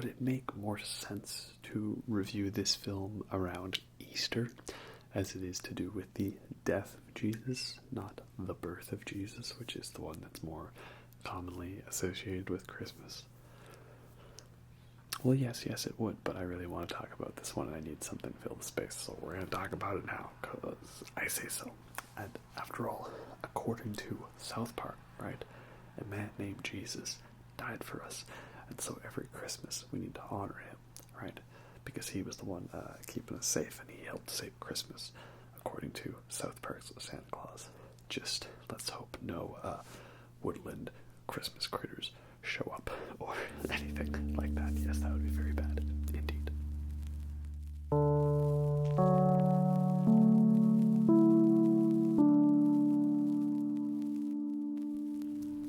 would it make more sense to review this film around Easter, as it is to do with the death of Jesus, not the birth of Jesus, which is the one that's more commonly associated with Christmas? Well, yes, it would, but I really want to talk about this one, and I need something to fill the space, so we're going to talk about it now, because I say so. And after all, according to South Park, right, a man named Jesus died for us, and so every Christmas we need to honor him, right, because he was the one keeping us safe, and he helped save Christmas, according to South Park's Santa Claus. Just let's hope no woodland Christmas critters show up or anything like that. Yes, that would be very bad indeed.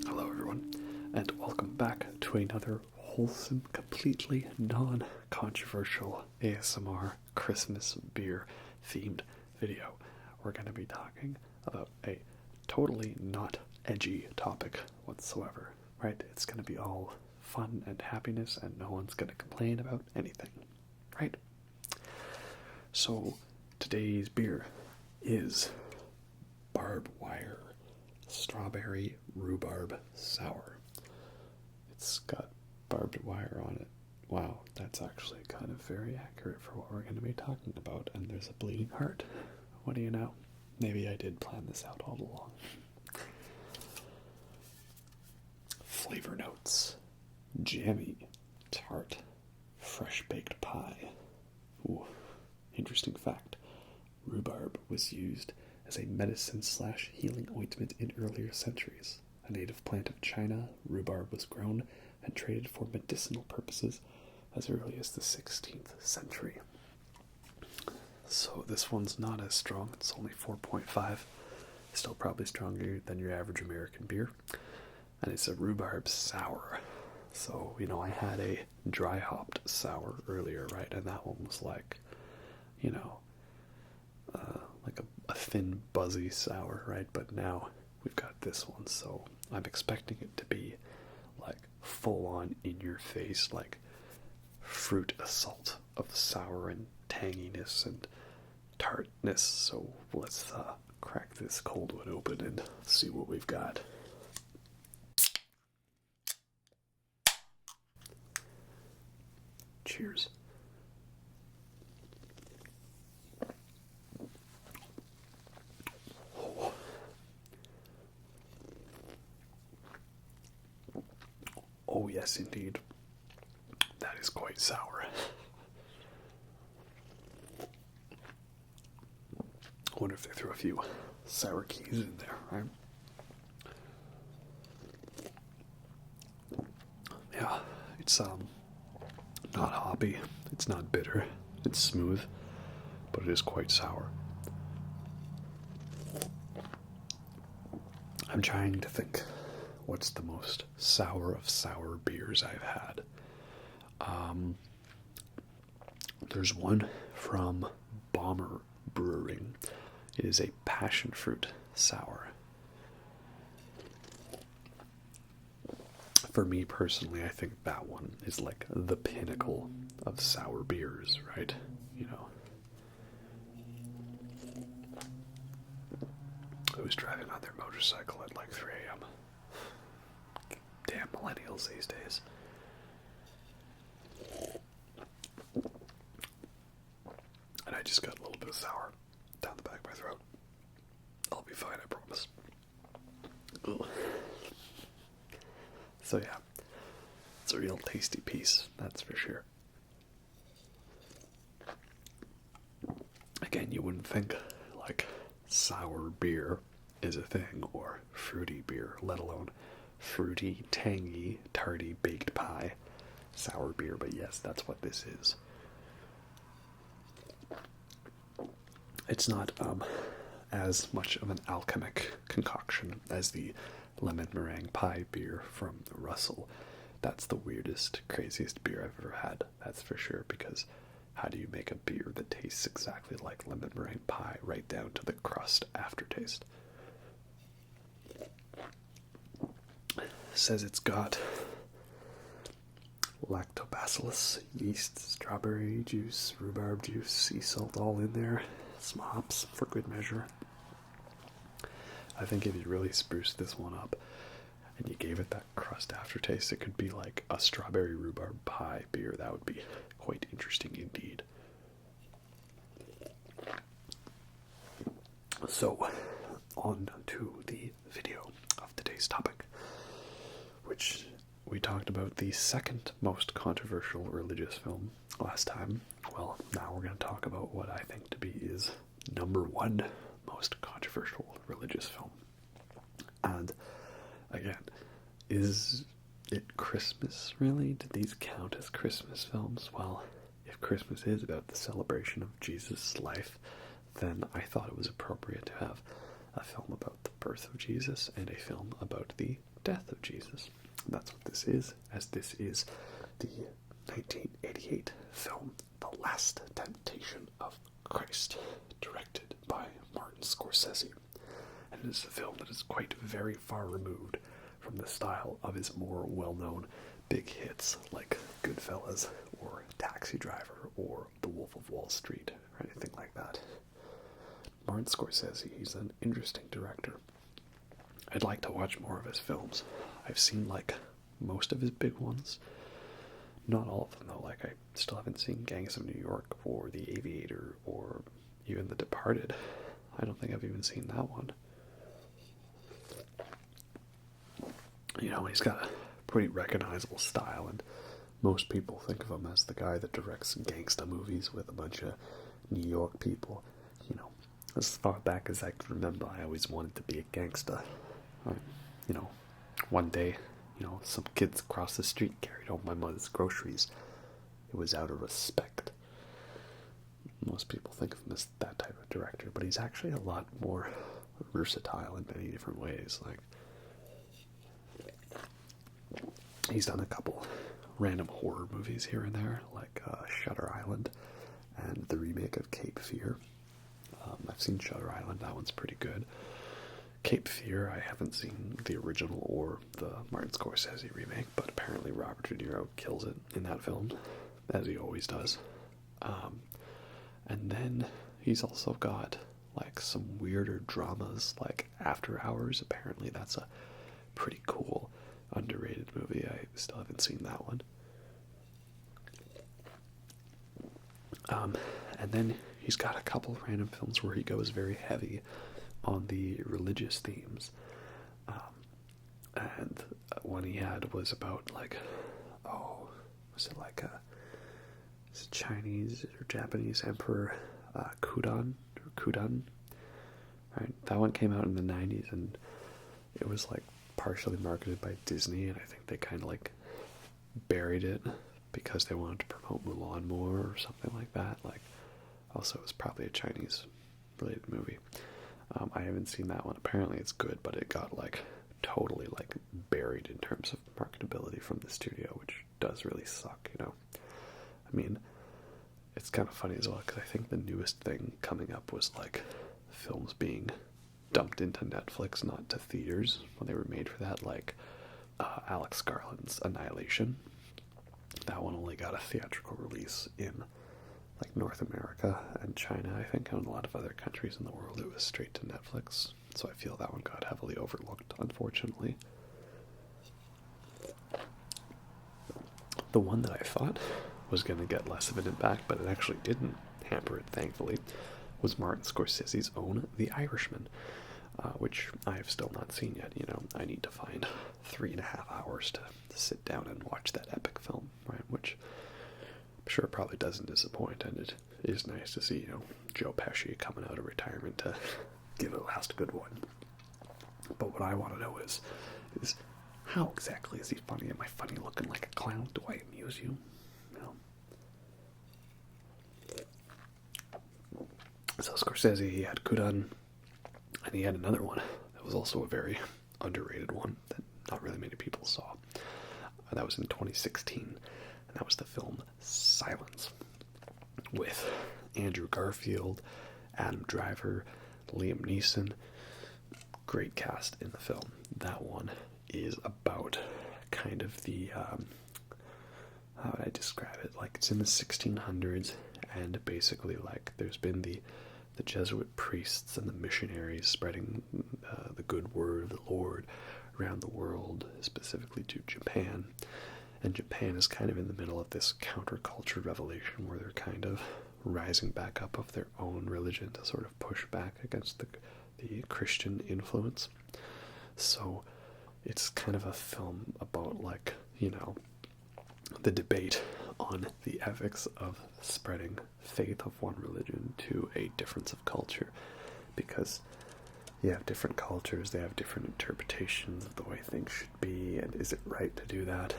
Hello everyone, and welcome back to another wholesome, completely non-controversial ASMR Christmas beer themed video. We're going to be talking about a totally not edgy topic whatsoever. Right? It's going to be all fun and happiness, and no one's going to complain about anything. Right? So, today's beer is Barbed Wire Strawberry Rhubarb Sour. It's got barbed wire on it. Wow, that's actually kind of very accurate for what we're going to be talking about, and there's a bleeding heart. What do you know? Maybe I did plan this out all along. Flavor notes: jammy, tart, fresh baked pie. Ooh, interesting fact. Rhubarb was used as a medicine/healing ointment in earlier centuries. A native plant of China, rhubarb was grown and traded for medicinal purposes as early as the 16th century. So this one's not as strong. It's only 4.5. Still probably stronger than your average American beer. And it's a rhubarb sour. So, I had a dry hopped sour earlier, right? And that one was like, like a thin, buzzy sour, right? But now we've got this one, so I'm expecting it to be like full on in your face, like fruit assault of sour and tanginess and tartness. So let's crack this cold one open and see what we've got. Cheers. Oh, yes, indeed. That is quite sour. I wonder if they threw a few sour keys in there, right? Yeah, it's not hoppy, it's not bitter, it's smooth, but it is quite sour. I'm trying to think, what's the most sour of sour beers I've had? There's one from Bomber Brewing. It is a passion fruit sour. For me personally, I think that one is like the pinnacle of sour beers, right? Who's driving on their motorcycle at like 3 a.m.? Damn millennials these days. And I just got a little bit of sour down the back of my throat. I'll be fine, I promise. Ugh. So yeah, it's a real tasty piece, that's for sure. Again, you wouldn't think, like, sour beer is a thing, or fruity beer, let alone fruity, tangy, tarty baked pie sour beer, but yes, that's what this is. It's not as much of an alchemic concoction as the lemon meringue pie beer from Russell. That's the weirdest, craziest beer I've ever had, that's for sure, because how do you make a beer that tastes exactly like lemon meringue pie right down to the crust aftertaste? It says it's got lactobacillus, yeast, strawberry juice, rhubarb juice, sea salt all in there, some hops for good measure. I think if you really spruced this one up and you gave it that crust aftertaste, it could be like a strawberry rhubarb pie beer. That would be quite interesting indeed. So, on to the video of today's topic, which we talked about the second most controversial religious film last time. Well, now we're going to talk about what I think to be is number one most controversial religious film. And again, is it Christmas, really? Did these count as Christmas films? Well, if Christmas is about the celebration of Jesus' life, then I thought it was appropriate to have a film about the birth of Jesus and a film about the death of Jesus. And that's what this is, as this is the 1988 film, The Last Temptation of Christ, directed by Martin Scorsese. And it is a film that is quite very far removed from the style of his more well-known big hits like Goodfellas or Taxi Driver or The Wolf of Wall Street or anything like that. Martin Scorsese, he's an interesting director. I'd like to watch more of his films. I've seen like most of his big ones. Not all of them though, like I still haven't seen Gangs of New York or The Aviator or even The Departed. I don't think I've even seen that one. You know, he's got a pretty recognizable style, and most people think of him as the guy that directs gangsta movies with a bunch of New York people. You know, as far back as I can remember, I always wanted to be a gangsta. You know, one day, you know, some kids across the street carried home my mother's groceries. It was out of respect. Most people think of him as that type of director, but he's actually a lot more versatile in many different ways. Like, he's done a couple random horror movies here and there, like Shutter Island and the remake of Cape Fear. I've seen Shutter Island, that one's pretty good. Cape Fear, I haven't seen the original or the Martin Scorsese remake, but apparently Robert De Niro kills it in that film, as he always does. And then he's also got like some weirder dramas like After Hours. Apparently that's a pretty cool underrated movie. I still haven't seen that one. And then he's got a couple of random films where he goes very heavy on the religious themes. And one he had was about like, was it like a Chinese or Japanese emperor, Kudan? Right, that one came out in the 90s, and it was like partially marketed by Disney, and I think they kind of like buried it because they wanted to promote Mulan more or something like that. Like, also it was probably a Chinese related movie. I haven't seen that one. Apparently it's good, but it got like totally like buried in terms of marketability from the studio, which does really suck, you know. I mean, it's kind of funny as well, because I think the newest thing coming up was like films being dumped into Netflix, not to theaters when they were made for that, like Alex Garland's Annihilation. That one only got a theatrical release in like North America and China, I think, and a lot of other countries in the world. It was straight to Netflix, so I feel that one got heavily overlooked, unfortunately. The one that I thought was going to get less of an impact, but it actually didn't hamper it, thankfully, was Martin Scorsese's own The Irishman, which I have still not seen yet. You know, I need to find 3.5 hours to sit down and watch that epic film, right? Which I'm sure probably doesn't disappoint, and it is nice to see, you know, Joe Pesci coming out of retirement to give it a last good one. But what I want to know is how exactly is he funny? Am I funny looking like a clown? Do I amuse you? No. So Scorsese, he had Kudan, and he had another one that was also a very underrated one that not really many people saw. That was in 2016, and that was the film Silence, with Andrew Garfield, Adam Driver, Liam Neeson. Great cast in the film. That one is about kind of the how would I describe it? Like, it's in the 1600s, and basically, like, there's been the Jesuit priests and the missionaries spreading the good word of the Lord around the world, specifically to Japan. And Japan is kind of in the middle of this counterculture revelation where they're kind of rising back up of their own religion to sort of push back against the Christian influence. So it's kind of a film about, like, you know, the debate on the ethics of spreading faith of one religion to a difference of culture, because you have different cultures, they have different interpretations of the way things should be, and is it right to do that?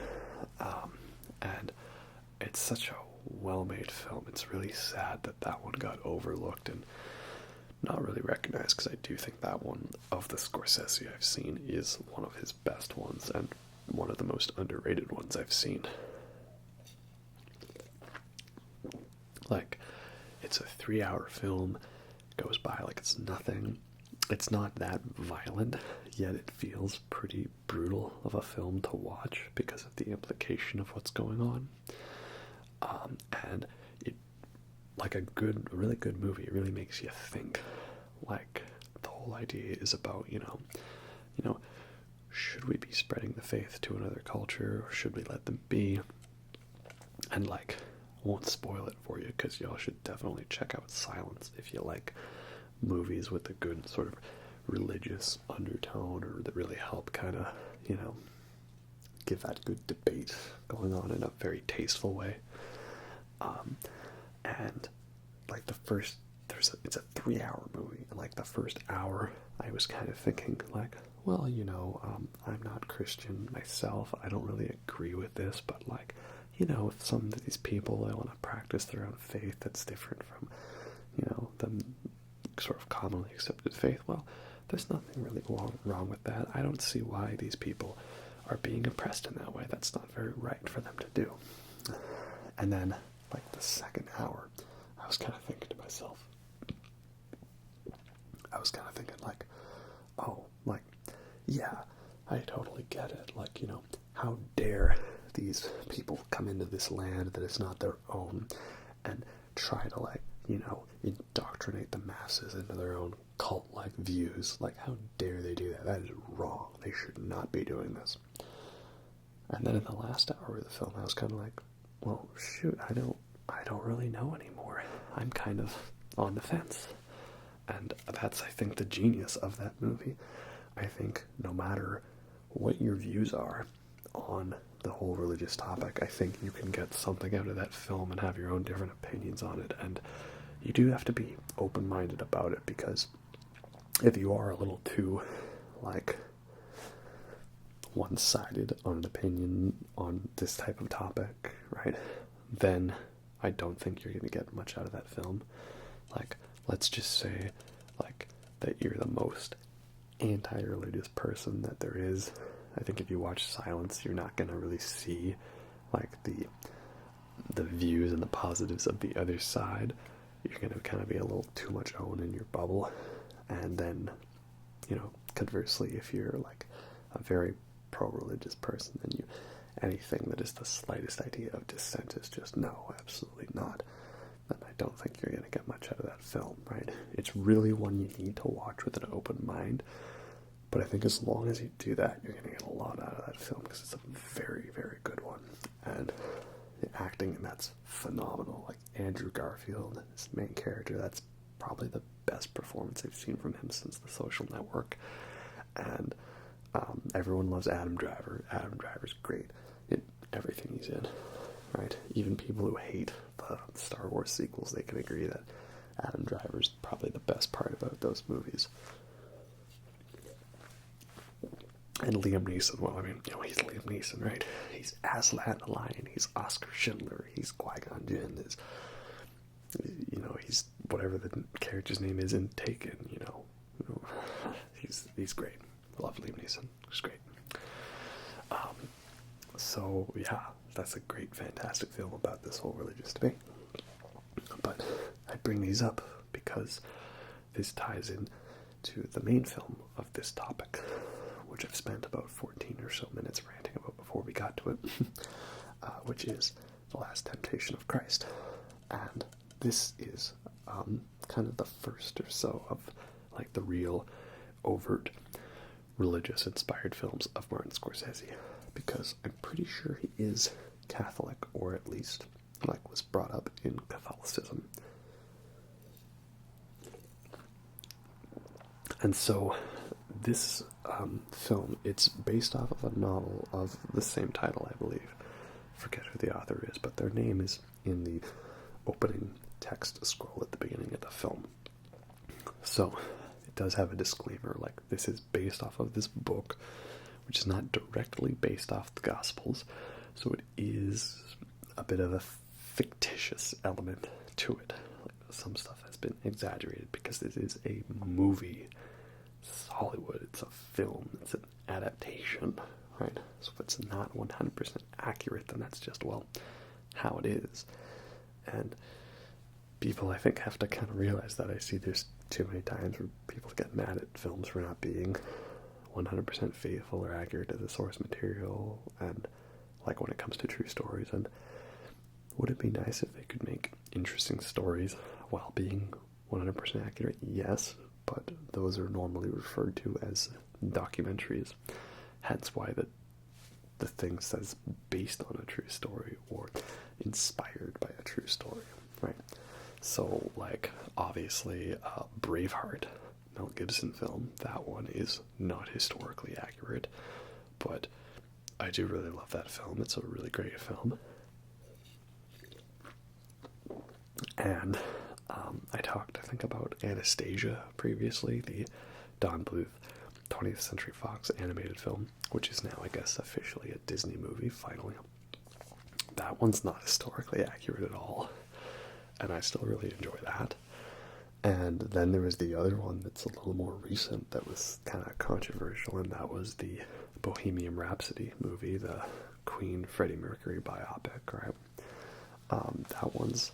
And it's such a well-made film. It's really sad that that one got overlooked and not really recognized, because I do think that one of the Scorsese I've seen is one of his best ones and one of the most underrated ones I've seen. Like, it's a 3-hour film, goes by like it's nothing. It's not that violent, yet it feels pretty brutal of a film to watch because of the implication of what's going on. And it, like a really good movie, it really makes you think. Like, the whole idea is about, you know, should we be spreading the faith to another culture, or should we let them be? And, like, I won't spoil it for you, because y'all should definitely check out Silence if you like movies with a good sort of religious undertone, or that really help kind of, you know, give that good debate going on in a very tasteful way. And like it's a 3-hour movie, and like the first hour I was kind of thinking like, well, you know, I'm not Christian myself, I don't really agree with this, but like, you know, if some of these people, they want to practice their own faith that's different from, you know, the sort of commonly accepted faith, well, there's nothing really wrong with that. I don't see why these people are being oppressed in that way. That's not very right for them to do. And then, like, the second hour, I was kind of thinking to myself, like, oh, like, yeah, I totally get it. Like, you know, how dare these people come into this land that is not their own and try to, like, you know, indoctrinate the masses into their own cult-like views. Like, how dare they do that? That is wrong. They should not be doing this. And then in the last hour of the film, I was kind of like, well, shoot, I don't really know anymore. I'm kind of on the fence. And that's, I think, the genius of that movie. I think no matter what your views are on the whole religious topic, I think you can get something out of that film and have your own different opinions on it. And you do have to be open-minded about it, because if you are a little too, like, one-sided on an opinion on this type of topic, right, then I don't think you're going to get much out of that film. Like, let's just say, like, that you're the most anti-religious person that there is. I think if you watch Silence, you're not going to really see, like, the views and the positives of the other side. You're going to kind of be a little too much own in your bubble. And then, you know, conversely, if you're, like, a very pro-religious person, then anything that is the slightest idea of dissent is just, no, absolutely not. Then I don't think you're going to get much out of that film, right? It's really one you need to watch with an open mind. But I think as long as you do that, you're going to get a lot out of that film, because it's a very, very good one. And the acting in that's phenomenal. Like, Andrew Garfield, his main character, that's probably the best performance I've seen from him since The Social Network. And everyone loves Adam Driver. Adam Driver's great in everything he's in, right? Even people who hate the Star Wars sequels, they can agree that Adam Driver's probably the best part about those movies. And Liam Neeson, well, I mean, you know, he's Liam Neeson, right? He's Aslan the Lion, he's Oscar Schindler, he's Qui-Gon Jinn, you know, he's whatever the character's name is in Taken, you know. He's great. I love Liam Neeson. He's great. So, yeah, that's a great, fantastic film about this whole religious debate. But I bring these up because this ties in to the main film of this topic, which I've spent about 14 or so minutes ranting about before we got to it, which is The Last Temptation of Christ. And this is kind of the first or so of like the real overt religious inspired films of Martin Scorsese, because I'm pretty sure he is Catholic, or at least like was brought up in Catholicism. And so this film, it's based off of a novel of the same title, I believe. Forget who the author is, but their name is in the opening text scroll at the beginning of the film. So it does have a disclaimer, like this is based off of this book, which is not directly based off the Gospels, so it is a bit of a fictitious element to it. Like some stuff has been exaggerated because this is a movie. It's Hollywood, it's a film, it's an adaptation, right? So if it's not 100% accurate, then that's just, well, how it is. And people, I think, have to kind of realize that. I see there's too many times where people get mad at films for not being 100% faithful or accurate to the source material, and like when it comes to true stories. And would it be nice if they could make interesting stories while being 100% accurate? Yes, but those are normally referred to as documentaries. Hence why the thing says based on a true story or inspired by a true story, right? So, like, obviously, Braveheart, Mel Gibson film, that one is not historically accurate, but I do really love that film. It's a really great film. And I talked, I think, about Anastasia previously, the Don Bluth 20th Century Fox animated film, which is now, I guess, officially a Disney movie, finally. That one's not historically accurate at all, and I still really enjoy that. And then there was the other one that's a little more recent that was kind of controversial, and that was the Bohemian Rhapsody movie, the Queen Freddie Mercury biopic, right? That one's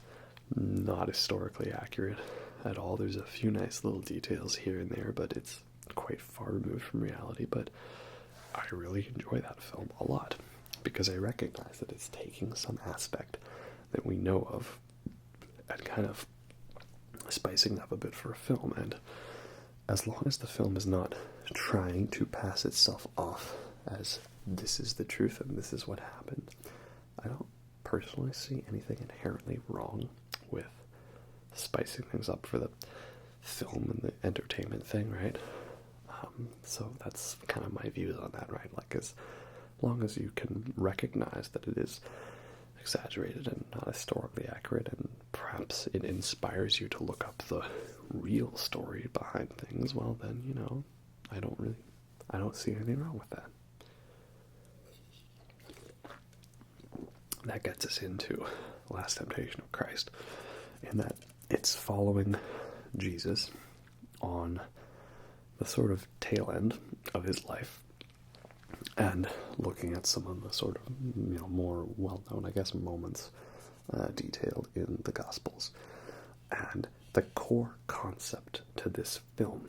not historically accurate at all. There's a few nice little details here and there, but it's quite far removed from reality. But I really enjoy that film a lot because I recognize that it's taking some aspect that we know of and kind of spicing it up a bit for a film. And as long as the film is not trying to pass itself off as this is the truth and this is what happened, I don't personally see anything inherently wrong with spicing things up for the film and the entertainment thing, right? So that's kind of my views on that, right? Like, as long as you can recognize that it is exaggerated and not historically accurate, and perhaps it inspires you to look up the real story behind things, well then, you know, I don't see anything wrong with that. That gets us into Last Temptation of Christ, in that it's following Jesus on the sort of tail end of his life and looking at some of the sort of, you know, more well-known, I guess, moments detailed in the Gospels. And the core concept to this film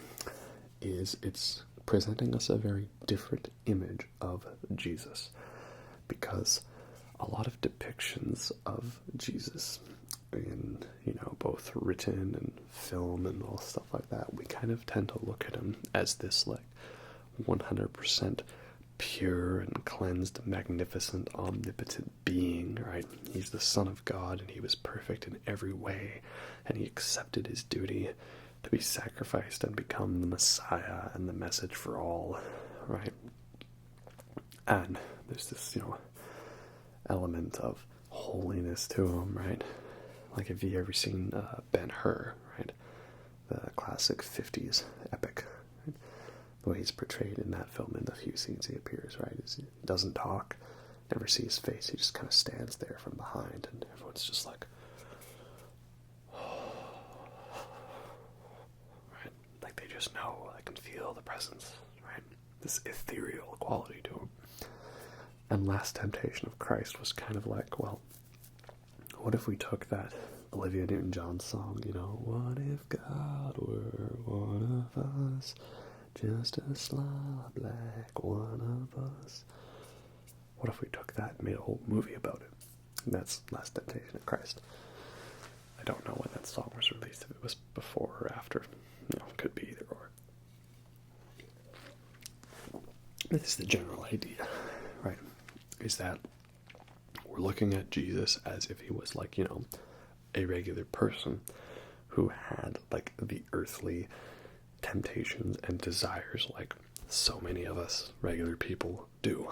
is it's presenting us a very different image of Jesus, because a lot of depictions of Jesus in, you know, both written and film and all stuff like that, we kind of tend to look at him as this, like, 100% pure and cleansed, magnificent, omnipotent being, right? He's the Son of God, and he was perfect in every way, and he accepted his duty to be sacrificed and become the Messiah and the message for all, right? And there's this, you know, element of holiness to him, right? Like, have you ever seen Ben-Hur, right? The classic 50s epic, right? The way he's portrayed in that film, in the few scenes he appears, right? Is he doesn't talk, never see his face, he just kind of stands there from behind, and everyone's just like, right? Like, they just know, I can feel the presence, right? This ethereal quality to him. And Last Temptation of Christ was kind of like, well, what if we took that Olivia Newton-John song, you know, what if God were one of us, just a slob like one of us? What if we took that and made a whole movie about it? And that's Last Temptation of Christ. I don't know when that song was released, if it was before or after. It could be either or. This is the general idea, right? Is that we're looking at Jesus as if he was like, a regular person who had like the earthly temptations and desires like so many of us regular people do,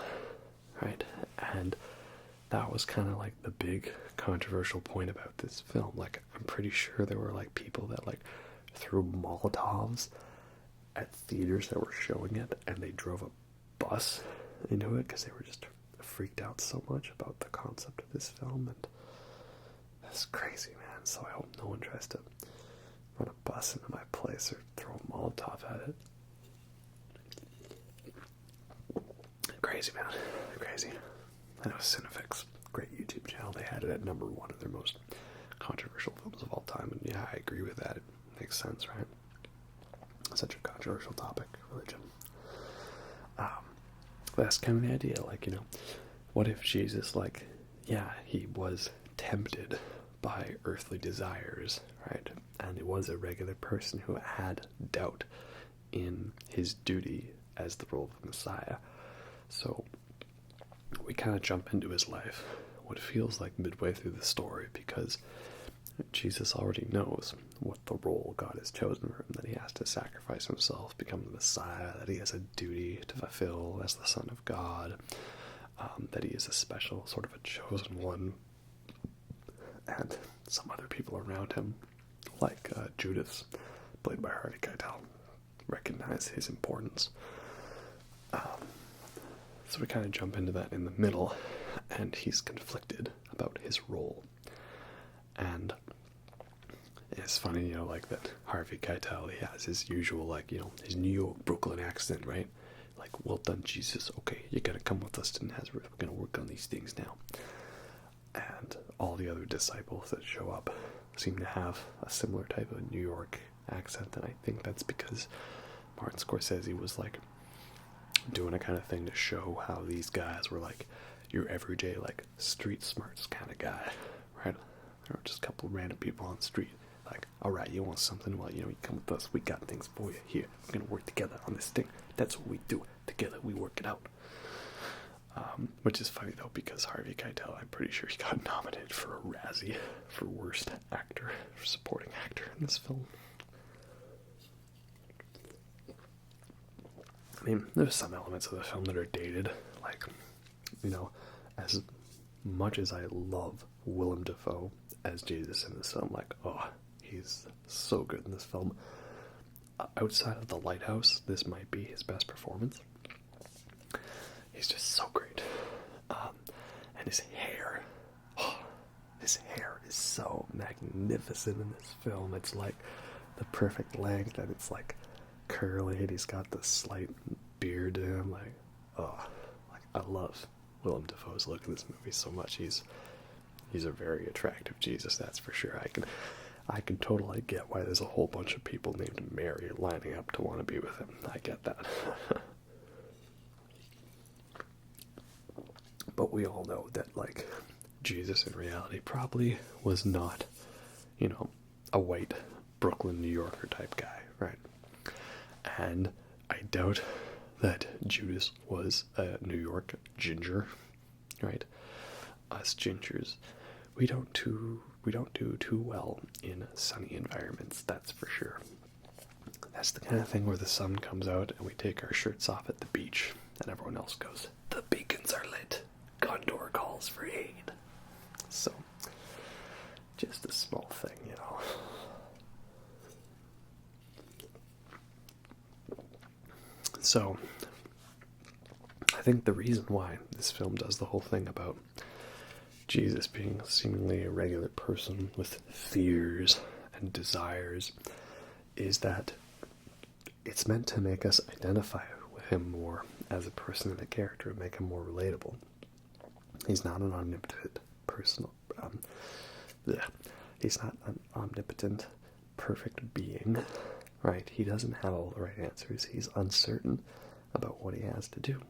right? And that was kind of like the big controversial point about this film. Like, I'm pretty sure there were like people that like threw Molotovs at theaters that were showing it, and they drove a bus into it because they were just freaked out so much about the concept of this film. And that's crazy, man. So I hope no one tries to run a bus into my place or throw a Molotov at it. Crazy, man. Crazy. I know Cinefix, great YouTube channel, they had it at number 1 of their most controversial films of all time. And yeah, I agree with that. It makes sense, right? Such a controversial topic, religion. That's kind of the idea, like, what if Jesus, like, yeah, he was tempted by earthly desires, right? And he was a regular person who had doubt in his duty as the role of the Messiah. So we kind of jump into his life, what feels like midway through the story, because Jesus already knows what the role God has chosen for him, that he has to sacrifice himself, become the Messiah, that he has a duty to fulfill as the Son of God, that he is a special, sort of a chosen one, and some other people around him, like Judas, played by Harvey Keitel, recognize his importance. So we kind of jump into that in the middle, and he's conflicted about his role. And it's funny, like that Harvey Keitel, he has his usual, like, his New York, Brooklyn accent, right? Like, well done, Jesus. Okay, you gotta come with us to Nazareth. We're gonna work on these things now. And all the other disciples that show up seem to have a similar type of New York accent, and I think that's because Martin Scorsese was, like, doing a kind of thing to show how these guys were, like, your everyday, like, street smarts kind of guy, right? Or just a couple of random people on the street. Like, alright, you want something? Well, you come with us. We got things for you. Here, we're going to work together on this thing. That's what we do. Together, we work it out. Which is funny, though, because Harvey Keitel, I'm pretty sure he got nominated for a Razzie for Worst Actor, for Supporting Actor in this film. I mean, there's some elements of the film that are dated. Like, as much as I love Willem Dafoe as Jesus in this film, like, he's so good in this film. Outside of The Lighthouse, this might be his best performance. He's just so great. And his hair is so magnificent in this film. It's like the perfect length, and it's like curly, and he's got the slight beard to him. I love Willem Dafoe's look in this movie so much. He's a very attractive Jesus, that's for sure. I can totally get why there's a whole bunch of people named Mary lining up to want to be with him. I get that. But we all know that, like, Jesus in reality probably was not, a white Brooklyn, New Yorker type guy, right? And I doubt that Judas was a New York ginger, right? Us gingers, we don't do too well in sunny environments, that's for sure. That's the kind of thing where the sun comes out and we take our shirts off at the beach and everyone else goes, the beacons are lit, Gondor calls for aid. So, just a small thing, So, I think the reason why this film does the whole thing about Jesus being seemingly a regular person with fears and desires is that it's meant to make us identify with him more as a person and a character, make him more relatable. He's not an omnipotent person. He's not an omnipotent, perfect being, right? He doesn't have all the right answers. He's uncertain about what he has to do.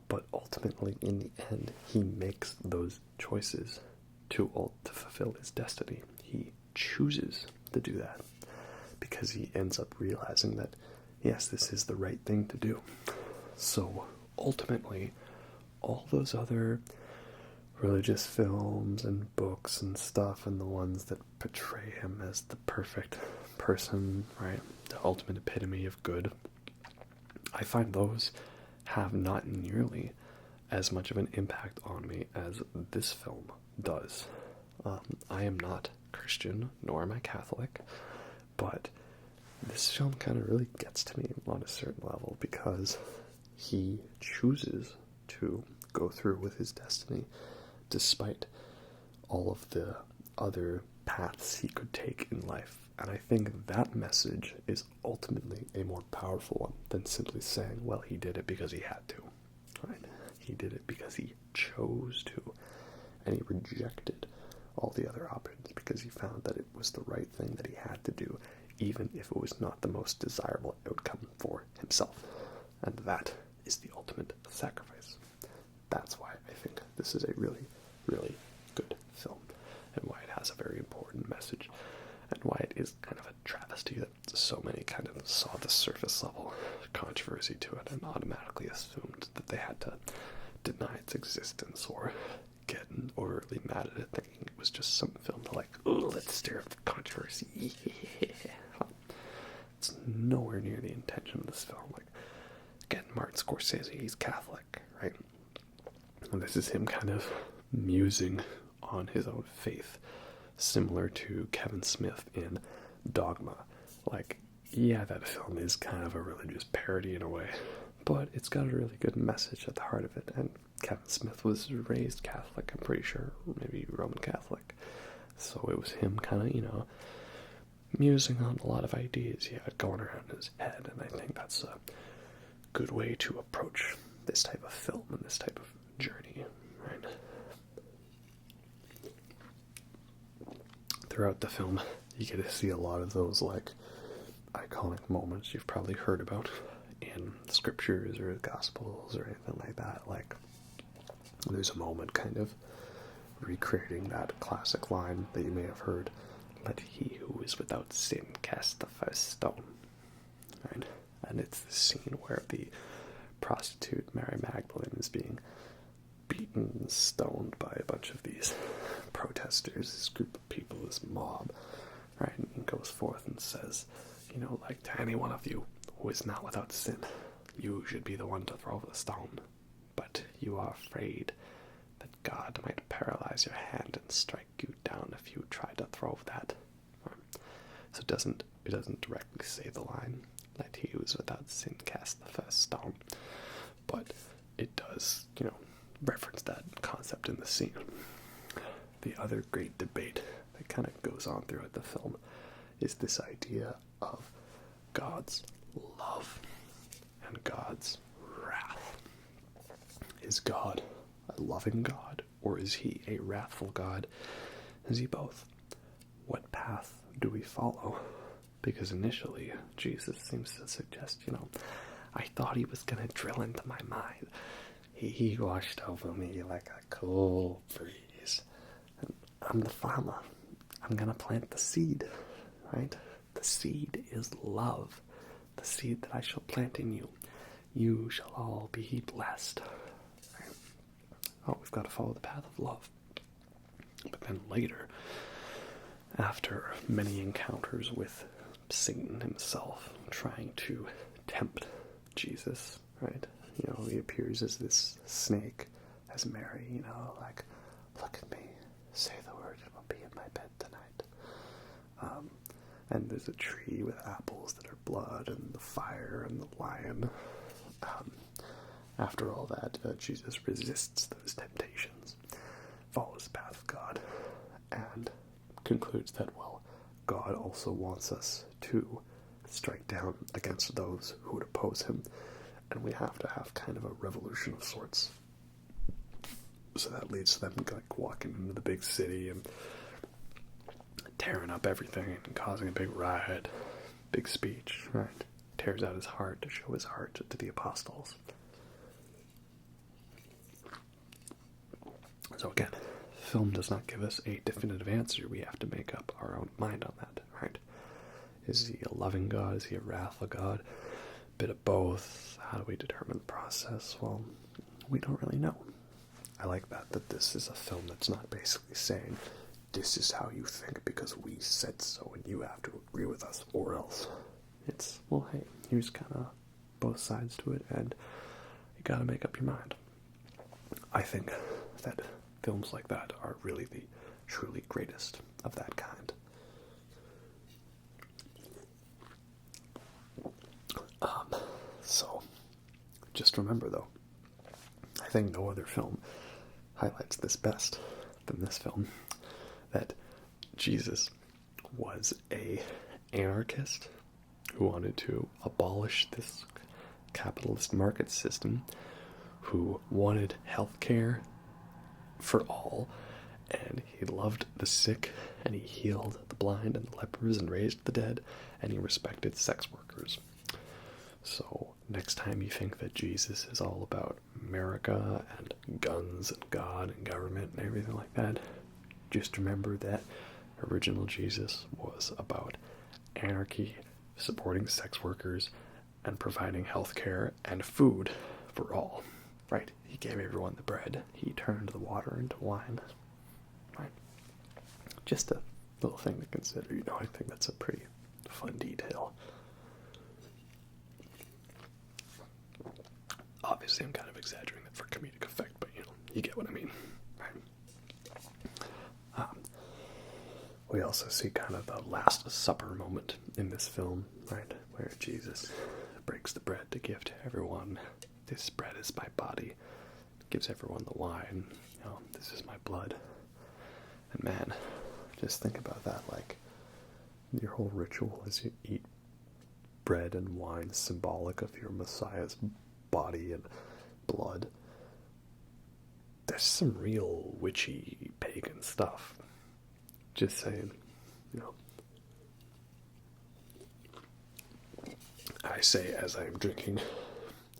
But ultimately, in the end, he makes those choices to fulfill his destiny. He chooses to do that because he ends up realizing that, yes, this is the right thing to do. So ultimately, all those other religious films and books and stuff, and the ones that portray him as the perfect person, right, the ultimate epitome of good, I find those have not nearly as much of an impact on me as this film does. I am not Christian, nor am I Catholic, but this film kind of really gets to me on a certain level because he chooses to go through with his destiny despite all of the other paths he could take in life. And I think that message is ultimately a more powerful one than simply saying, well, he did it because he had to. Right? He did it because he chose to, and he rejected all the other options because he found that it was the right thing that he had to do, even if it was not the most desirable outcome for himself. And that is the ultimate sacrifice. That's why I think this is a really, really good film, and why it has a very important message, and why it is kind of a travesty that so many kind of saw the surface level controversy to it and automatically assumed that they had to deny its existence or get overtly mad at it, thinking it was just some film to like, oh, let's stir up the controversy. It's nowhere near the intention of this film. Like, again, Martin Scorsese, he's Catholic, right? And this is him kind of musing on his own faith, similar to Kevin Smith in Dogma. Like, yeah, that film is kind of a religious parody in a way, but it's got a really good message at the heart of it. And Kevin Smith was raised Catholic, I'm pretty sure, maybe Roman Catholic. So it was him kind of, musing on a lot of ideas he had going around his head, and I think that's a good way to approach this type of film and this type of journey, right? Throughout the film, you get to see a lot of those, like, iconic moments you've probably heard about in scriptures or gospels or anything like that. Like, there's a moment kind of recreating that classic line that you may have heard, "Let he who is without sin cast the first stone." Right? And it's the scene where the prostitute Mary Magdalene is being beaten and stoned by a bunch of these protesters, this group of people, this mob, right? And he goes forth and says, like, to any one of you who is not without sin, you should be the one to throw the stone. But you are afraid that God might paralyze your hand and strike you down if you try to throw that. So it doesn't directly say the line, "Let he who is without sin cast the first stone," but it does, reference that concept in the scene. The other great debate that kind of goes on throughout the film is this idea of God's love and God's wrath. Is God a loving God, or is he a wrathful God? Is he both? What path do we follow? Because initially, Jesus seems to suggest, I thought he was going to drill into my mind. He washed over me like a cool breeze. And I'm the farmer. I'm going to plant the seed, right? The seed is love. The seed that I shall plant in you. You shall all be blessed. Right? Oh, we've got to follow the path of love. But then later, after many encounters with Satan himself, trying to tempt Jesus, right? He appears as this snake, as Mary, like, look at me, say the word, and I'll be in my bed tonight. And there's a tree with apples that are blood, and the fire, and the lion. After all that, Jesus resists those temptations, follows the path of God, and concludes that, well, God also wants us to strike down against those who would oppose him, and we have to have kind of a revolution of sorts. So that leads to them like walking into the big city and tearing up everything and causing a big riot, big speech, right? Tears out his heart to show his heart to the apostles. So again, film does not give us a definitive answer. We have to make up our own mind on that, right? Is he a loving God? Is he a wrathful God? A bit of both. How do we determine the process? Well, we don't really know. I like that this is a film that's not basically saying, this is how you think because we said so and you have to agree with us or else. It's, well, hey, here's kind of both sides to it and you gotta make up your mind. I think that films like that are really the truly greatest of that kind. So, just remember though, I think no other film highlights this best than this film, that Jesus was a anarchist who wanted to abolish this capitalist market system, who wanted health care for all, and he loved the sick, and he healed the blind and the lepers and raised the dead, and he respected sex workers. So next time you think that Jesus is all about America and guns and God and government and everything like that, just remember that original Jesus was about anarchy, supporting sex workers, and providing health care and food for all. Right? He gave everyone the bread. He turned the water into wine. Right? Just a little thing to consider. I think that's a pretty fun detail. Obviously, I'm kind of exaggerating it for comedic effect, but you get what I mean. Right? We also see kind of the Last Supper moment in this film, right? Where Jesus breaks the bread to give to everyone. This bread is my body. Gives everyone the wine. This is my blood. And man, just think about that. Like, your whole ritual is you eat bread and wine symbolic of your Messiah's body and blood. There's some real witchy pagan stuff. Just saying, I say as I am drinking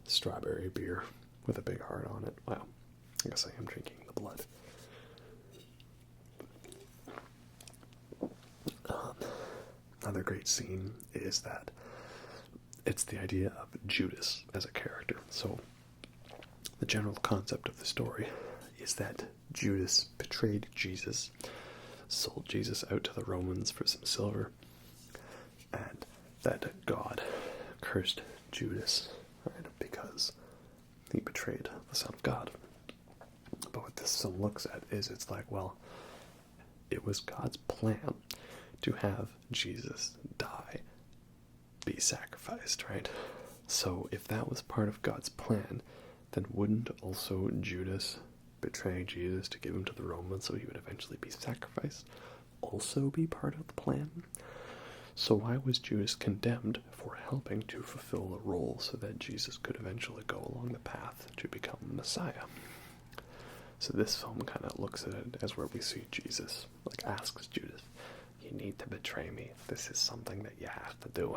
strawberry beer with a big heart on it. Wow, I guess I am drinking the blood. Another great scene is that it's the idea of Judas as a character. So the general concept of the story is that Judas betrayed Jesus, sold Jesus out to the Romans for some silver, and that God cursed Judas, right, because he betrayed the Son of God. But what this film looks at is it's like, well, it was God's plan to have Jesus die, be sacrificed, right? So if that was part of God's plan, then wouldn't also Judas betray Jesus to give him to the Romans so he would eventually be sacrificed also be part of the plan? So why was Judas condemned for helping to fulfill the role so that Jesus could eventually go along the path to become the Messiah? So this film kind of looks at it as where we see Jesus, like, asks Judas, you need to betray me. This is something that you have to do.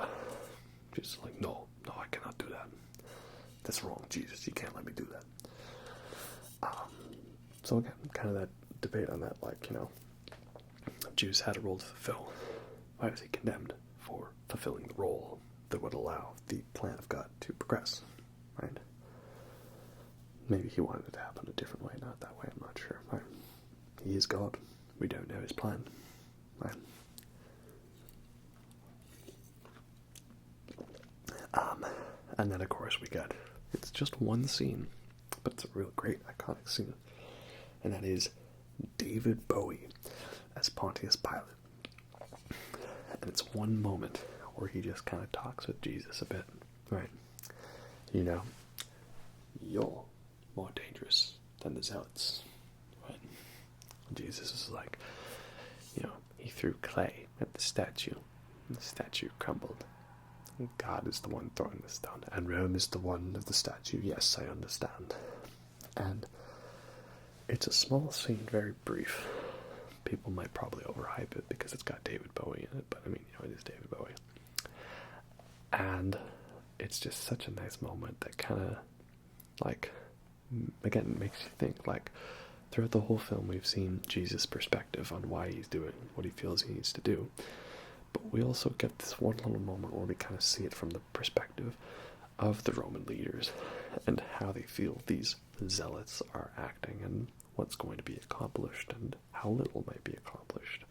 Jesus like, no, I cannot do that. That's wrong, Jesus. You can't let me do that. So again, kind of that debate on that, like, Judas had a role to fulfill. Why was he condemned for fulfilling the role that would allow the plan of God to progress, right? Maybe he wanted it to happen a different way, not that way, I'm not sure. Right? He is God. We don't know his plan, right? And then, of course, it's just one scene, but it's a real great, iconic scene, and that is David Bowie as Pontius Pilate. And it's one moment where he just kind of talks with Jesus a bit, right? You're more dangerous than the zealots, right? Jesus is like, he threw clay at the statue, and the statue crumbled. God is the one throwing the stone, and Rome is the one of the statue. Yes, I understand. And it's a small scene, very brief. People might probably overhype it because it's got David Bowie in it, but it is David Bowie. And it's just such a nice moment that kind of, like, again, makes you think, like, throughout the whole film we've seen Jesus' perspective on why he's doing what he feels he needs to do. But we also get this one little moment where we kind of see it from the perspective of the Roman leaders and how they feel these zealots are acting and what's going to be accomplished and how little might be accomplished.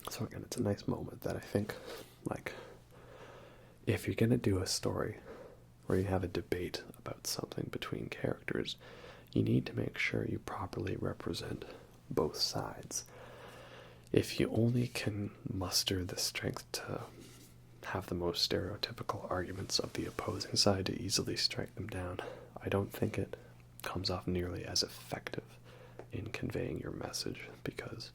So again, it's a nice moment that I think, like, if you're going to do a story where you have a debate about something between characters, you need to make sure you properly represent both sides. If you only can muster the strength to have the most stereotypical arguments of the opposing side to easily strike them down, I don't think it comes off nearly as effective in conveying your message, because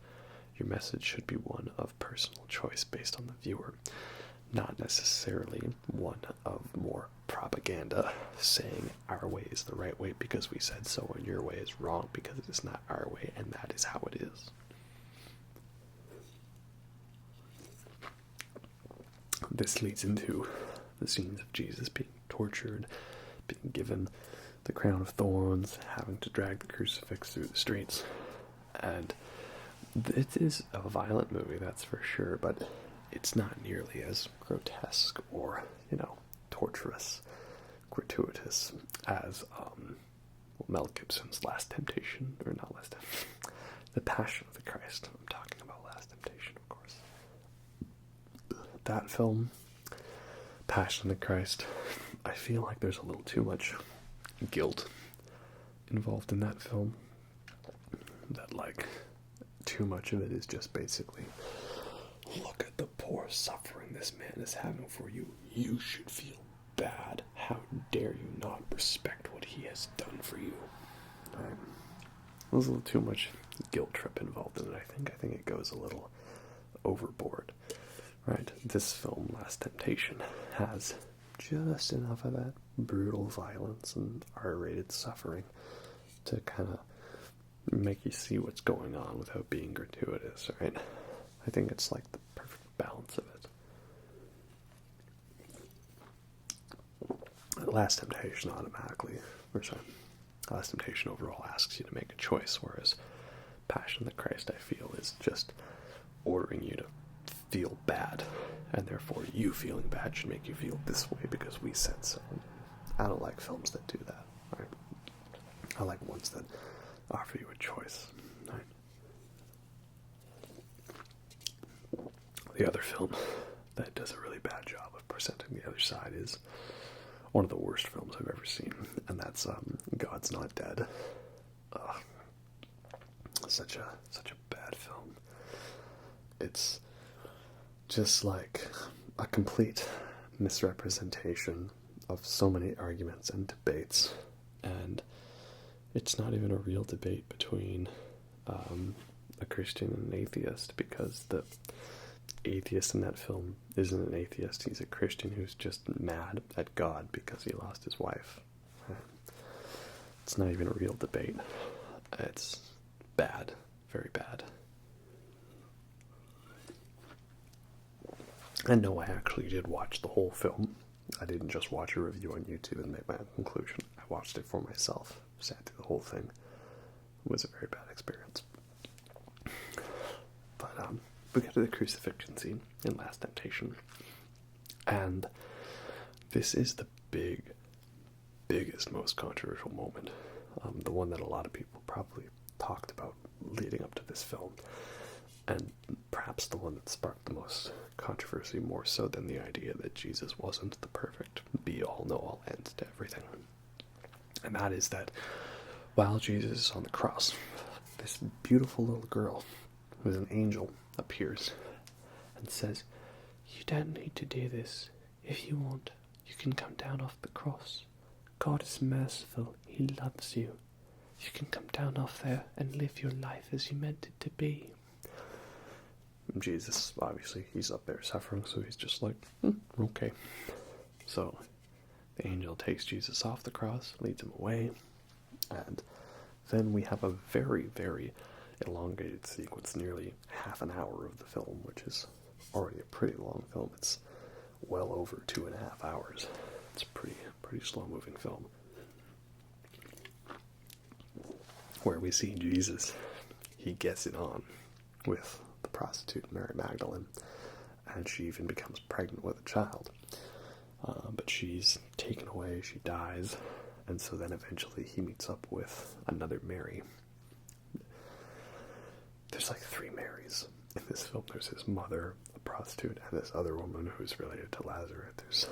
your message should be one of personal choice based on the viewer, not necessarily one of more propaganda, saying our way is the right way because we said so and your way is wrong because it is not our way and that is how it is. This leads into the scenes of Jesus being tortured, being given the crown of thorns, having to drag the crucifix through the streets. And it is a violent movie, that's for sure, but it's not nearly as grotesque or, torturous, gratuitous as Mel Gibson's Last Temptation, or not Last Temptation, The Passion of the Christ. I'm talking about Last Temptation, of course. That film, Passion of the Christ, I feel like there's a little too much guilt involved in that film. That, too much of it is just basically, look at the poor suffering this man is having for you. You should feel bad. How dare you not respect what he has done for you? There's a little too much guilt trip involved in it, I think. I think it goes a little overboard. Right? This film, Last Temptation, has just enough of that brutal violence and R-rated suffering to kind of make you see what's going on without being gratuitous, right? I think it's like the perfect balance of it. Last Temptation Last Temptation overall asks you to make a choice, whereas Passion of the Christ, I feel, is just ordering you to feel bad, and therefore you feeling bad should make you feel this way because we said so. I don't like films that do that, right? I like ones that offer you a choice, right? The other film that does a really bad job of presenting the other side is one of the worst films I've ever seen, and that's God's Not Dead. Such a bad film. It's just like a complete misrepresentation of so many arguments and debates, and it's not even a real debate between a Christian and an atheist, because the atheist in that film isn't an atheist, he's a Christian who's just mad at God because he lost his wife. It's not even a real debate. It's bad, very bad. And no, I actually did watch the whole film. I didn't just watch a review on YouTube and make my own conclusion. I watched it for myself, sat through the whole thing. It was a very bad experience. But we get to the crucifixion scene in Last Temptation. And this is the biggest, most controversial moment. The one that a lot of people probably talked about leading up to this film. And perhaps the one that sparked the most controversy, more so than the idea that Jesus wasn't the perfect be-all, know-all end to everything. And that is that while Jesus is on the cross, this beautiful little girl, who is an angel, appears and says, "You don't need to do this. If you want, you can come down off the cross. God is merciful. He loves you. You can come down off there and live your life as you meant it to be." Jesus, obviously, he's up there suffering, so he's just like, okay. So the angel takes Jesus off the cross, leads him away, and then we have a very, very elongated sequence, nearly half an hour of the film, which is already a pretty long film. It's well over 2.5 hours. It's a pretty slow-moving film. where we see Jesus, he gets it on with the prostitute Mary Magdalene, and she even becomes pregnant with a child. But she's taken away, she dies, and so then eventually he meets up with another Mary. There's like 3 Marys in this film. There's his mother, a prostitute, and this other woman who's related to Lazarus.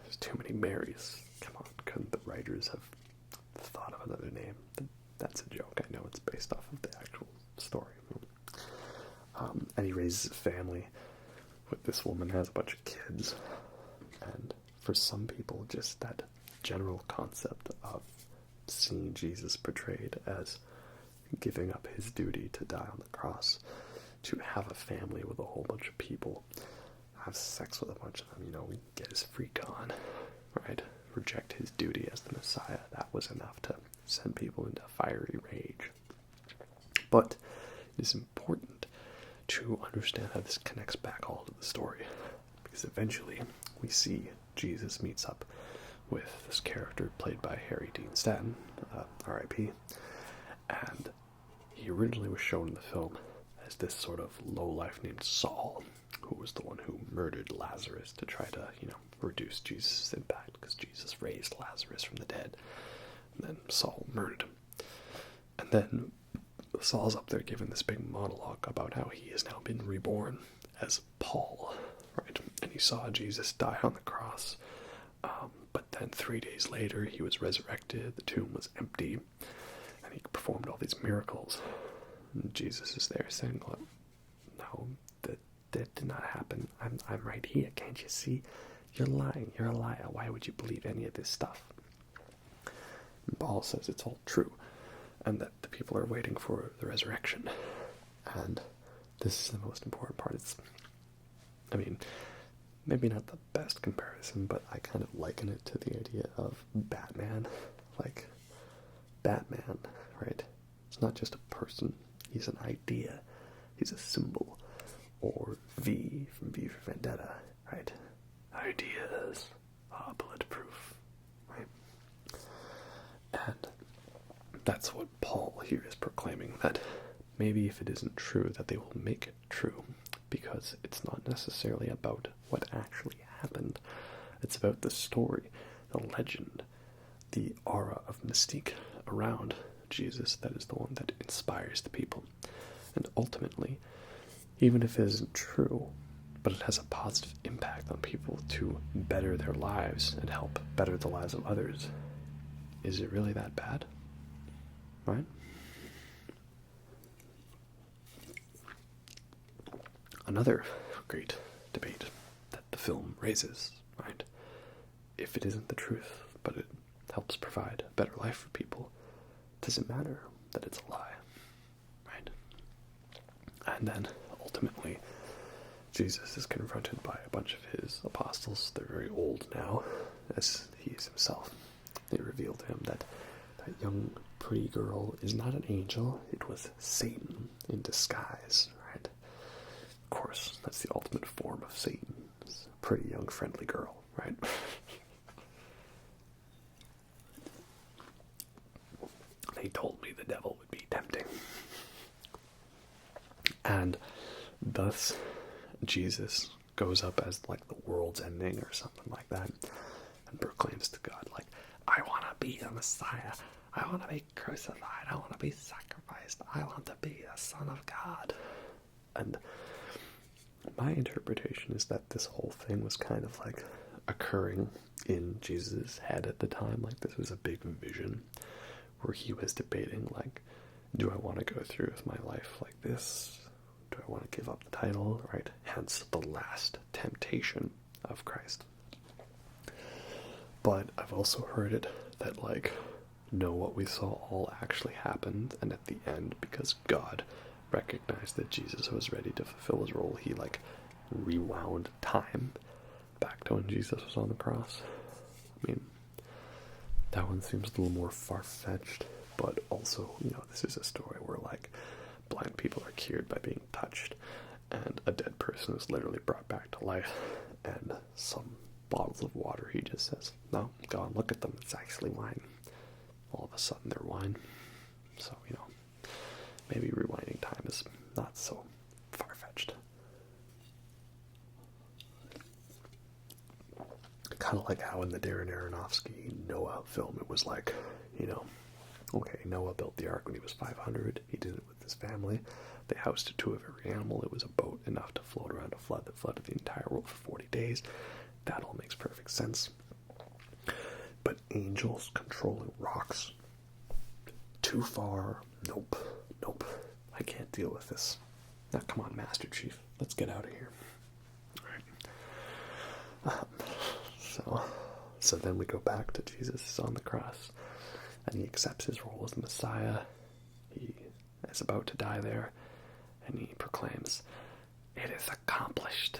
There's too many Marys. Come on, couldn't the writers have thought of another name? That's a joke. I know it's based off of the actual story. And he raises a family with this woman, has a bunch of kids. And for some people, just that general concept of seeing Jesus portrayed as giving up his duty to die on the cross, to have a family with a whole bunch of people, have sex with a bunch of them, get his freak on, right? Reject his duty as the Messiah. That was enough to send people into fiery rage. But it is important to understand how this connects back all to the story, because eventually we see Jesus meets up with this character played by Harry Dean Stanton, R.I.P., and he originally was shown in the film as this sort of lowlife named Saul, who was the one who murdered Lazarus to try to, reduce Jesus' impact, because Jesus raised Lazarus from the dead, and then Saul murdered him. And then Saul's up there giving this big monologue about how he has now been reborn as Paul, right? And he saw Jesus die on the cross, but then 3 days later he was resurrected, the tomb was empty, and he performed all these miracles. And Jesus is there saying, "Look, no, that did not happen. I'm right here. Can't you see? You're lying. You're a liar. Why would you believe any of this stuff?" And Paul says it's all true, and that the people are waiting for the resurrection. And this is the most important part. Maybe not the best comparison, but I kind of liken it to the idea of Batman. Like, Batman, right? It's not just a person. He's an idea. He's a symbol. Or V from V for Vendetta, right? Ideas are bulletproof, right? And that's what Paul here is proclaiming, that maybe if it isn't true, that they will make it true, because it's not necessarily about what actually happened. It's about the story, the legend, the aura of mystique around Jesus that is the one that inspires the people. And ultimately, even if it isn't true, but it has a positive impact on people to better their lives and help better the lives of others, is it really that bad? Right? Another great debate that the film raises, right? If it isn't the truth, but it helps provide a better life for people, does it matter that it's a lie? Right? And then, ultimately, Jesus is confronted by a bunch of his apostles. They're very old now, as he is himself. They reveal to him that that young, pretty girl is not an angel. It was Satan in disguise, right? Of course, that's the ultimate form of Satan. It's a pretty young, friendly girl, right? They told me the devil would be tempting. And thus, Jesus goes up as like the world's ending or something like that, and proclaims to God, like, I want to be the Messiah. I want to be crucified. I want to be sacrificed. I want to be the Son of God. And my interpretation is that this whole thing was kind of like occurring in Jesus' head at the time. Like, this was a big vision where he was debating, like, do I want to go through with my life like this? Do I want to give up the title, right? Hence the last temptation of Christ. But I've also heard it that, like, no, what we saw all actually happened, and at the end, because God recognized that Jesus was ready to fulfill his role, he, like, rewound time back to when Jesus was on the cross. I mean, that one seems a little more far-fetched, but also, this is a story where, like, blind people are cured by being touched, and a dead person is literally brought back to life, and some bottles of water, he just says, no, go and look at them, it's actually wine. All of a sudden they're wine. So, maybe rewinding time is not so far-fetched. Kind of like how in the Darren Aronofsky Noah film, it was like, okay, Noah built the ark when he was 500. He did it with his family. They housed two of every animal. It was a boat enough to float around a flood that flooded the entire world for 40 days. That all makes perfect sense. But angels controlling rocks? Too far? Nope. I can't deal with this. Now, come on, Master Chief. Let's get out of here. Alright. So then we go back to Jesus on the cross, and he accepts his role as the Messiah. He is about to die there, and he proclaims, "It is accomplished.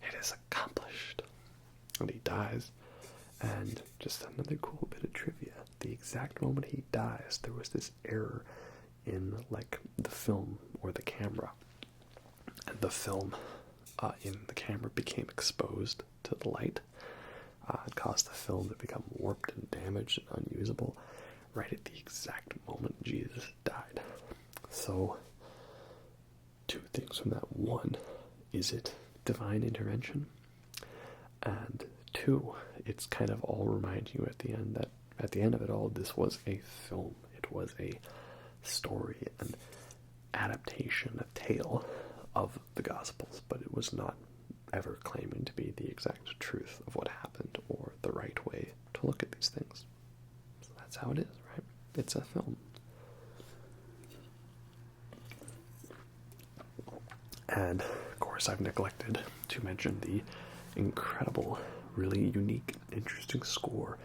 It is accomplished." And he dies. And just another cool bit of trivia. The exact moment he dies, there was this error in, the film or the camera. And the film in the camera became exposed to the light. It caused the film to become warped and damaged and unusable right at the exact moment Jesus died. So, two things from that. One, is it divine intervention? And two, it's kind of all remind you at the end that at the end of it all, this was a film. It was a story, an adaptation, a tale of the Gospels, but it was not ever claiming to be the exact truth of what happened or the right way to look at these things. So that's how it is, right? It's a film. And, of course, I've neglected to mention the incredible, really unique, interesting score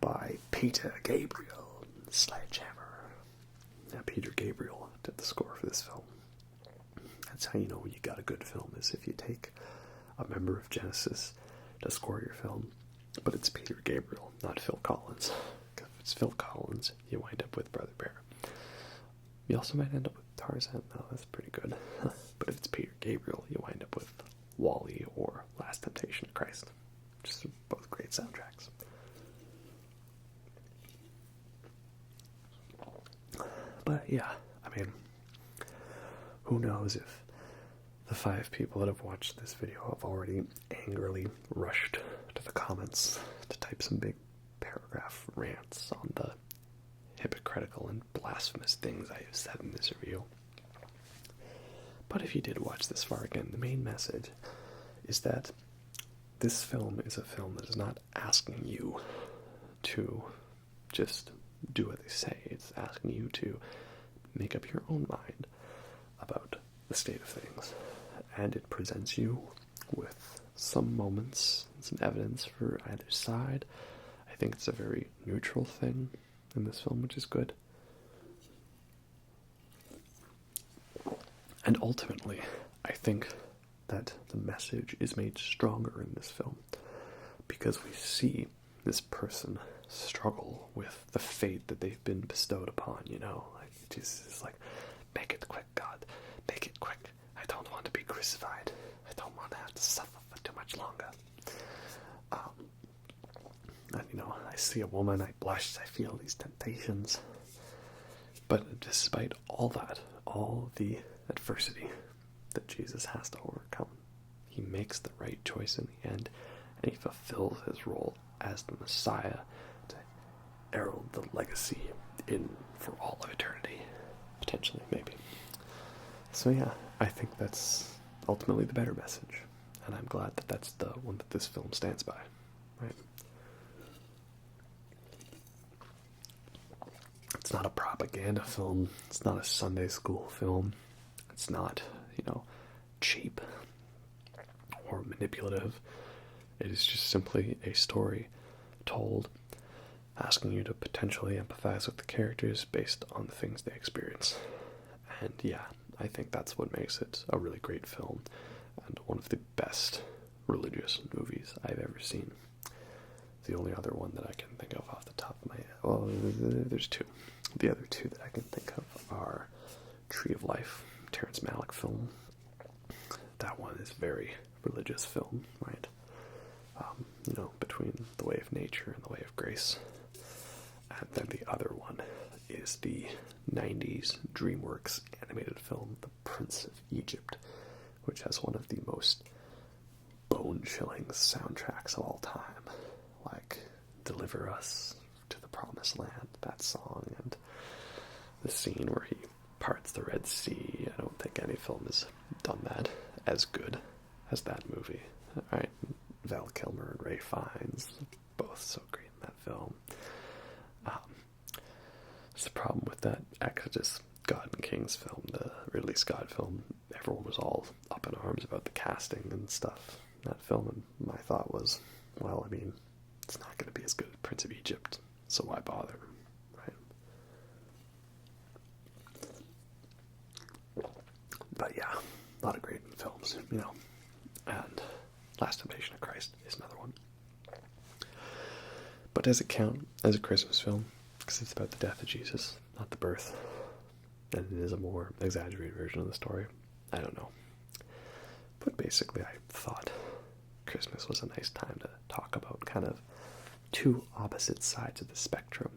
by Peter Gabriel, Sledgehammer. Now, Peter Gabriel did the score for this film. That's how you know you got a good film, is if you take a member of Genesis to score your film, but it's Peter Gabriel, not Phil Collins. If it's Phil Collins, you wind up with Brother Bear. You also might end up with Tarzan, though. That's pretty good. But if it's Peter Gabriel, you wind up with Wall-E or Last Temptation of Christ. Just both great soundtracks. But yeah, I mean, who knows if the 5 people that have watched this video have already angrily rushed to the comments to type some big paragraph rants on the hypocritical and blasphemous things I have said in this review. But if you did watch this far, again, the main message is that this film is a film that is not asking you to just do what they say. It's asking you to make up your own mind about the state of things. And it presents you with some moments, some evidence for either side. I think it's a very neutral thing in this film, which is good. And ultimately, I think that the message is made stronger in this film because we see this person struggle with the fate that they've been bestowed upon, Like, Jesus is like, make it quick, God. Make it quick. I don't want to be crucified. I don't want to have to suffer for too much longer. And, I see a woman, I blush, I feel these temptations. But despite all that, all the adversity that Jesus has to overcome, he makes the right choice in the end, and he fulfills his role as the Messiah to herald the legacy in for all of eternity. Potentially, maybe. So yeah, I think that's ultimately the better message, and I'm glad that that's the one that this film stands by, right? It's not a propaganda film. It's not a Sunday school film. It's not, cheap or manipulative. It is just simply a story told, asking you to potentially empathize with the characters based on the things they experience. And yeah, I think that's what makes it a really great film and one of the best religious movies I've ever seen. The only other one that I can think of off the top of my head, well, there's two. The other two that I can think of are Tree of Life, Terrence Malick film. That one is very religious film, right? Between the way of nature and the way of grace. And then the other one is the 90s DreamWorks animated film, The Prince of Egypt, which has one of the most bone-chilling soundtracks of all time. Like, Deliver Us to the Promised Land, that song, and the scene where he parts the Red Sea. I don't think any film has done that as good as that movie. Right? Val Kilmer and Ray Fiennes, both so great in that film. It's the problem with that Exodus God and Kings film, the Ridley Scott film. Everyone was all up in arms about the casting and stuff in that film, and my thought was, well, I mean, it's not going to be as good as Prince of Egypt, so why bother, right? But yeah, a lot of great films, you know, and Last Temptation of Christ is another one. But does it count as a Christmas film? Because it's about the death of Jesus, not the birth. And it is a more exaggerated version of the story. I don't know. But basically, I thought Christmas was a nice time to talk about kind of two opposite sides of the spectrum.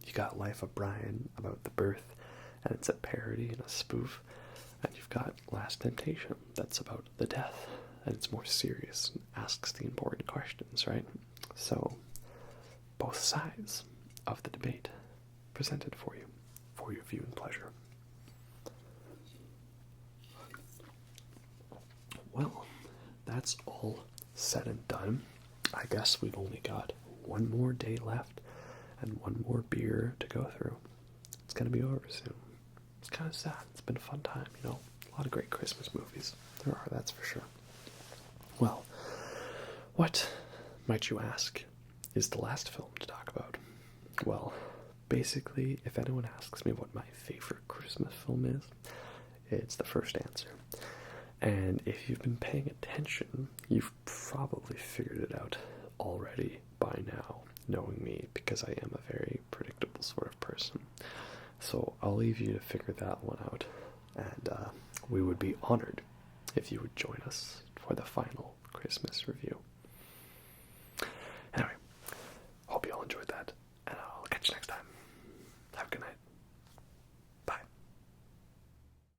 You got Life of Brian about the birth, and it's a parody and a spoof. And you've got Last Temptation, that's about the death, and it's more serious and asks the important questions, right? So, both sides of the debate presented for you, for your viewing pleasure. Well, that's all said and done. I guess we've only got one more day left and one more beer to go through. It's going to be over soon. It's kind of sad. It's been a fun time, you know. A lot of great Christmas movies. There are, that's for sure. Well, what, might you ask, is the last film to talk about? Well, basically, if anyone asks me what my favorite Christmas film is, it's the first answer. And if you've been paying attention, you've probably figured it out already by now, knowing me, because I am a very predictable sort of person. So I'll leave you to figure that one out, and we would be honored if you would join us for the final Christmas review.